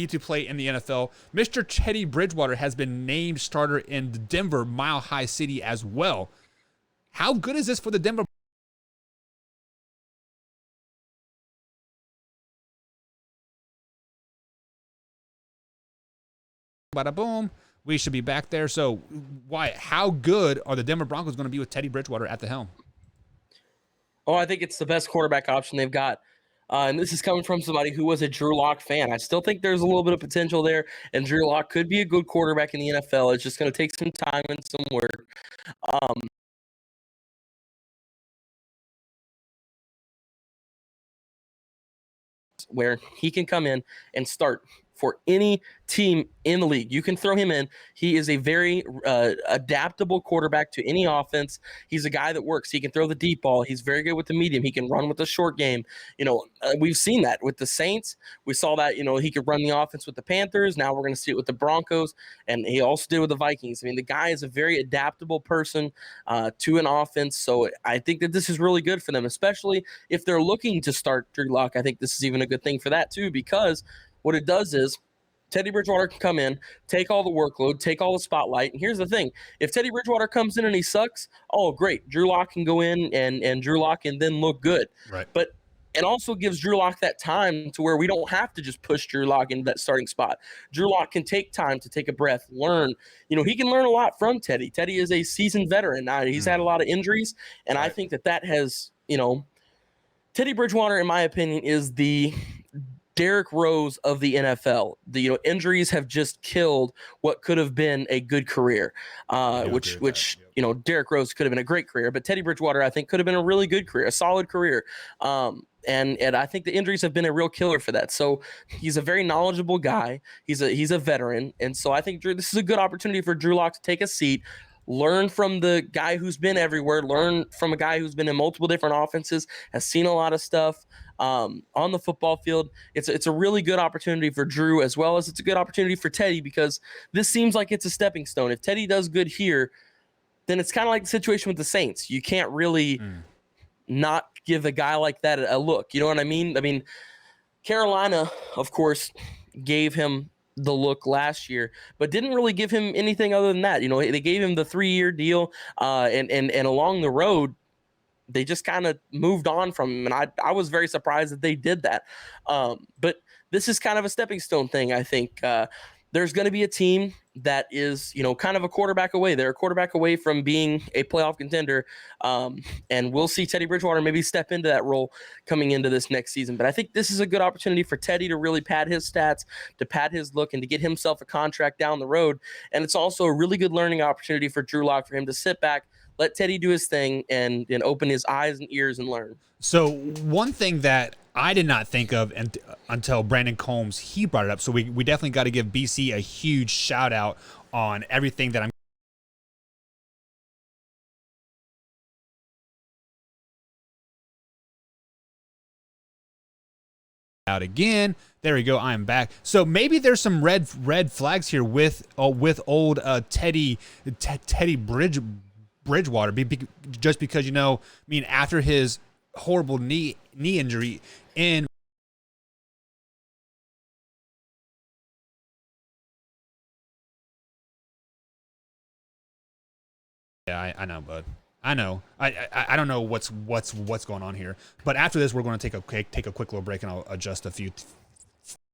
to play in the NFL. Mr. Teddy Bridgewater has been named starter in the Denver Mile High City as well. How good is this for the Denver? Bada boom. We should be back there. So, how good are the Denver Broncos going to be with Teddy Bridgewater at the helm? Oh, I think it's the best quarterback option they've got. And this is coming from somebody who was a Drew Lock fan. I still think there's a little bit of potential there, and Drew Lock could be a good quarterback in the NFL. It's just going to take some time and some work. Um, where he can come in and start for any team in the league. You can throw him in. He is a very adaptable quarterback to any offense. He's a guy that works. He can throw the deep ball. He's very good with the medium. He can run with the short game. We've seen that with the Saints. We saw that, he could run the offense with the Panthers. Now we're going to see it with the Broncos, and he also did with the Vikings. I mean, the guy is a very adaptable person to an offense. So I think that this is really good for them, especially if they're looking to start Drew Lock. I think this is even a good thing for that too, because what it does is Teddy Bridgewater can come in, take all the workload, take all the spotlight. And here's the thing. If Teddy Bridgewater comes in and he sucks, oh, great. Drew Lock can go in and Drew Lock can then look good. Right. But it also gives Drew Lock that time to where we don't have to just push Drew Lock into that starting spot. Drew Lock can take time to take a breath, learn. He can learn a lot from Teddy. Teddy is a seasoned veteran. He's had a lot of injuries, and I think that has, Teddy Bridgewater, in my opinion, is the Derrick Rose of the NFL. The injuries have just killed what could have been a good career. Which Derrick Rose could have been a great career, but Teddy Bridgewater, I think, could have been a really good career, a solid career. And I think the injuries have been a real killer for that. So he's a very knowledgeable guy. He's a veteran, and so I think this is a good opportunity for Drew Lock to take a seat. Learn from the guy who's been everywhere. Learn from a guy who's been in multiple different offenses, has seen a lot of stuff on the football field. It's a really good opportunity for Drew, as well as it's a good opportunity for Teddy, because this seems like it's a stepping stone. If Teddy does good here, then it's kind of like the situation with the Saints. You can't really not give a guy like that a look. You know what I mean? I mean, Carolina, of course, gave him the look last year, but didn't really give him anything other than that. They gave him the 3-year deal, and along the road, they just kind of moved on from him, and I was very surprised that they did that. But this is kind of a stepping stone thing. I think there's going to be a team that is, kind of a quarterback away. They're a quarterback away from being a playoff contender, and we'll see Teddy Bridgewater maybe step into that role coming into this next season. But I think this is a good opportunity for Teddy to really pad his stats, to pad his look, and to get himself a contract down the road. And it's also a really good learning opportunity for Drew Lock, for him to sit back, let Teddy do his thing, and open his eyes and ears and learn. So one thing that I did not think of until Brandon Combs, he brought it up. So we definitely got to give BC a huge shout out on everything that I'm out again. There we go. I am back. So maybe there's some red flags here with old Teddy Bridgewater, just because after his horrible knee injury in I know, bud. I know. I don't know what's going on here. But after this, we're going to take a quick little break, and I'll adjust a few